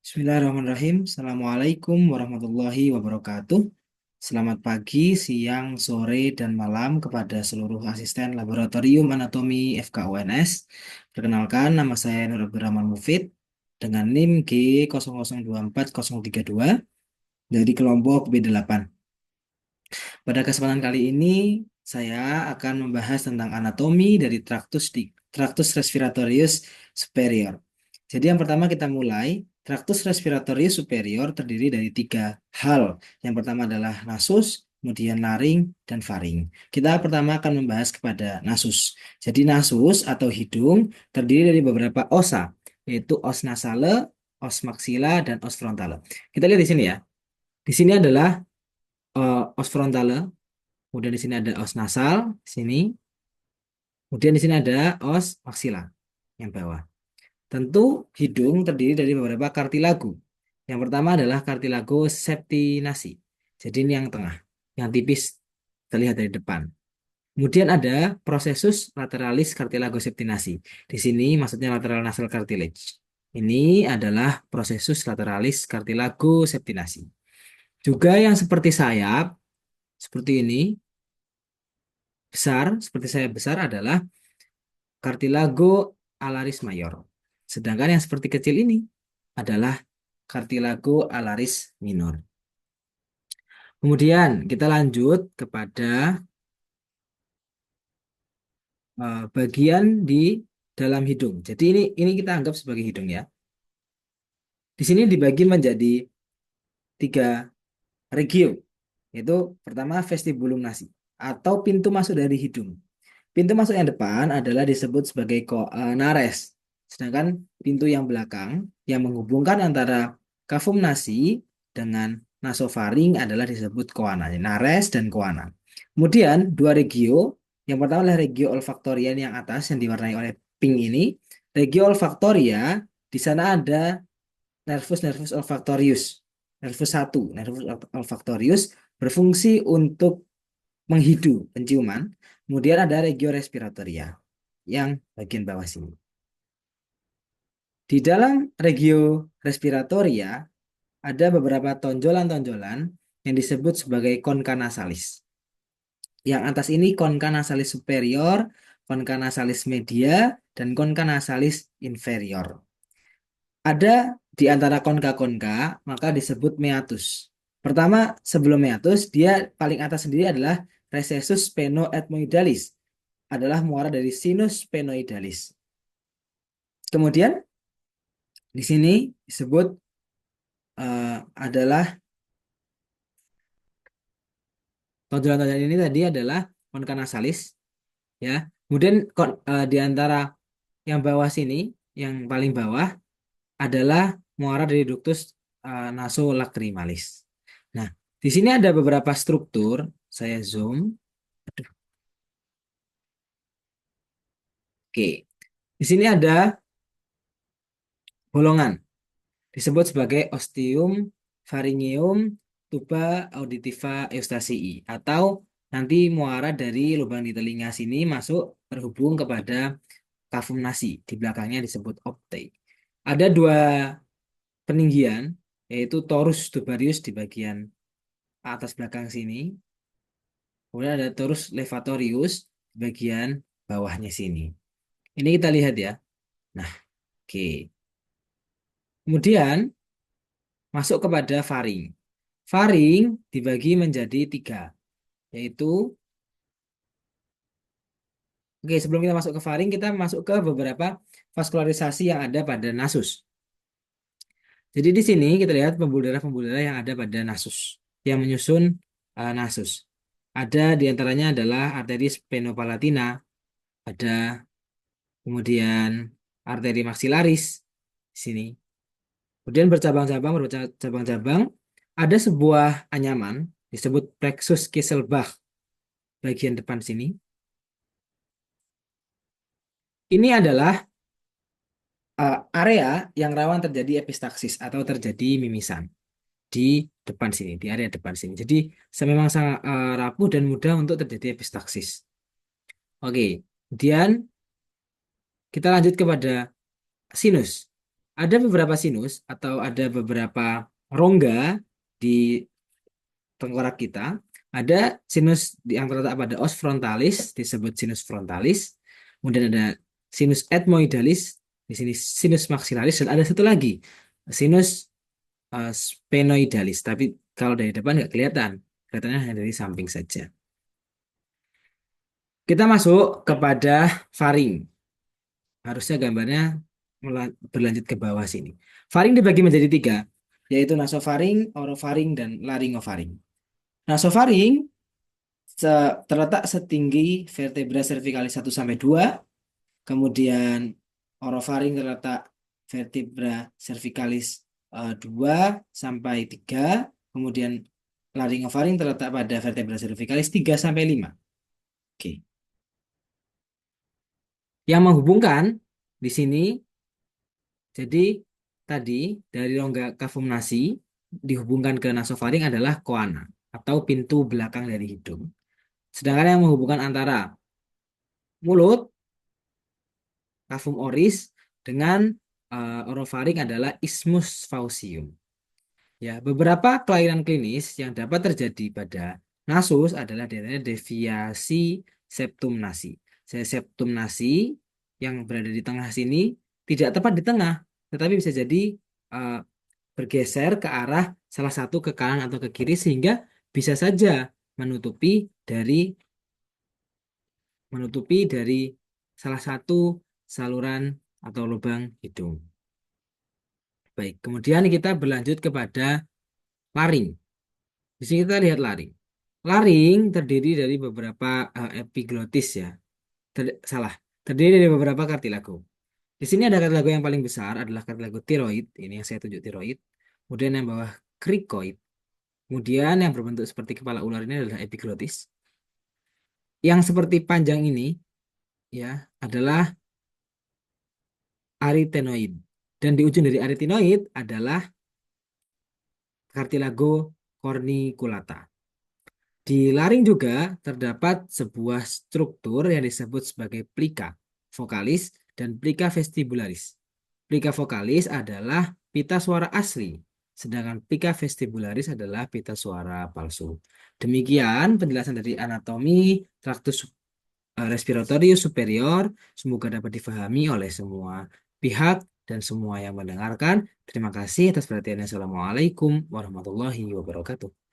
Bismillahirrahmanirrahim. Assalamualaikum warahmatullahi wabarakatuh. Selamat pagi, siang, sore, dan malam kepada seluruh asisten Laboratorium Anatomi FKUNS. Perkenalkan, nama saya Nur Abdurrahman Mufid dengan NIM G00240032 dari kelompok B8. Pada kesempatan kali ini, saya akan membahas tentang anatomi dari Tractus respiratorius superior. Jadi yang pertama kita mulai, Tractus respiratorius superior terdiri dari tiga hal. Yang pertama adalah nasus, kemudian laring, dan faring. Kita pertama akan membahas kepada nasus. Jadi nasus atau hidung terdiri dari beberapa osa, yaitu os nasale, os maxilla, dan os frontale. Kita lihat di sini ya. Di sini adalah os frontale, kemudian di sini ada os nasal, sini. Kemudian di sini ada os maxilla yang bawah. Tentu hidung terdiri dari beberapa kartilago. Yang pertama adalah kartilago septinasi. Jadi ini yang tengah, yang tipis terlihat dari depan. Kemudian ada processus lateralis cartilago septinasi. Di sini maksudnya lateral nasal cartilage. Ini adalah processus lateralis cartilago septinasi. Juga yang seperti sayap, seperti ini, besar, seperti sayap besar adalah cartilago alaris mayor. Sedangkan yang seperti kecil ini adalah cartilago alaris minor. Kemudian kita lanjut kepada bagian di dalam hidung. Jadi ini kita anggap sebagai hidung ya. Di sini dibagi menjadi tiga regio, yaitu pertama vestibulum nasi atau pintu masuk dari hidung. Pintu masuk yang depan adalah disebut sebagai nares. Sedangkan pintu yang belakang yang menghubungkan antara kafum nasi dengan nasofaring adalah disebut koana. Nares dan koana. Kemudian dua regio. Yang pertama adalah regio olfaktoria yang atas yang diwarnai oleh pink ini. Regio olfaktoria, di sana ada nervus olfactorius. Nervus 1, nervus olfactorius berfungsi untuk menghidu penciuman. Kemudian ada regio respiratoria yang bagian bawah sini. Di dalam regio respiratoria ada beberapa tonjolan-tonjolan yang disebut sebagai concha nasalis. Yang atas ini concha nasalis superior, concha nasalis media, dan concha nasalis inferior. Ada di antara konka-konka, maka disebut meatus. Pertama, sebelum meatus, dia paling atas sendiri adalah recessus sphenoethmoidalis. Adalah muara dari sinus sphenoidalis. Kemudian, di sini disebut adalah tonjolan-tonjolan ini tadi adalah concha nasalis. Ya. Kemudian di antara yang bawah sini, yang paling bawah adalah muara dari ductus nasolacrimalis. Nah, di sini ada beberapa struktur. Saya zoom. Aduh. Oke. Di sini ada bolongan. Disebut sebagai ostium pharyngeum tuba auditiva eustasii. Atau nanti muara dari lubang di telinga sini masuk terhubung kepada kafum nasi. Di belakangnya disebut opte. Ada dua peninggian, yaitu torus tubarius di bagian atas belakang sini. Kemudian ada torus levatorius di bagian bawahnya sini. Ini kita lihat ya. Nah, oke. Kemudian masuk kepada faring. Faring dibagi menjadi tiga, yaitu oke, sebelum kita masuk ke faring, kita masuk ke beberapa vaskularisasi yang ada pada nasus. Jadi di sini kita lihat pembuluh darah yang ada pada nasus, yang menyusun nasus. Ada di antaranya adalah arteri sphenopalatina, ada kemudian arteri maxillaris di sini. Kemudian bercabang-cabang, ada sebuah anyaman disebut plexus Kisselbach bagian depan sini. Ini adalah area yang rawan terjadi epistaksis atau terjadi mimisan di depan sini, di area depan sini. Jadi memang sangat rapuh dan mudah untuk terjadi epistaksis. Oke, kemudian kita lanjut kepada sinus. Ada beberapa sinus atau ada beberapa rongga di tengkorak kita. Ada sinus yang terletak pada os frontalis, disebut sinus frontalis. Kemudian ada sinus ethmoidalis, di sini sinus maxillaris, dan ada satu lagi, sinus sphenoidalis. Tapi kalau dari depan nggak kelihatan, kelihatannya hanya dari samping saja. Kita masuk kepada faring. Harusnya gambarnya berlanjut ke bawah sini. Faring dibagi menjadi tiga, yaitu nasofaring, orofaring, dan laringofaring. Nasofaring terletak setinggi vertebra cervicalis 1 sampai 2, kemudian orofaring terletak vertebra cervicalis 2 sampai 3, kemudian laringofaring terletak pada vertebra cervicalis 3 sampai 5. Oke. Yang menghubungkan di sini, jadi tadi dari rongga kavum nasi dihubungkan ke nasofaring adalah koana atau pintu belakang dari hidung. Sedangkan yang menghubungkan antara mulut, kavum oris, dengan orofaring adalah isthmus faucium. Ya, beberapa kelainan klinis yang dapat terjadi pada nasus adalah diantaranya deviasi septum nasi. Septum nasi yang berada di tengah sini tidak tepat di tengah, tetapi bisa jadi eh, bergeser ke arah salah satu ke kanan atau ke kiri sehingga bisa saja menutupi dari menutupi dari salah satu saluran atau lubang hidung. Baik, kemudian kita berlanjut kepada laring. Di sini kita lihat laring. Laring terdiri dari beberapa epiglotis ya. Salah, terdiri dari beberapa kartilago. Di sini ada kartilago yang paling besar adalah kartilago tiroid, ini yang saya tunjuk tiroid. Kemudian yang bawah krikoid. Kemudian yang berbentuk seperti kepala ular ini adalah epiglotis. Yang seperti panjang ini ya adalah arytenoid. Dan di ujung dari arytenoid adalah cartilago corniculata. Di laring juga terdapat sebuah struktur yang disebut sebagai plica vokalis dan plica vestibularis. Plica vokalis adalah pita suara asli, sedangkan plica vestibularis adalah pita suara palsu. Demikian penjelasan dari anatomi traktus respiratorius superior. Semoga dapat difahami oleh semua pihak dan semua yang mendengarkan. Terima kasih atas perhatiannya. Assalamualaikum warahmatullahi wabarakatuh.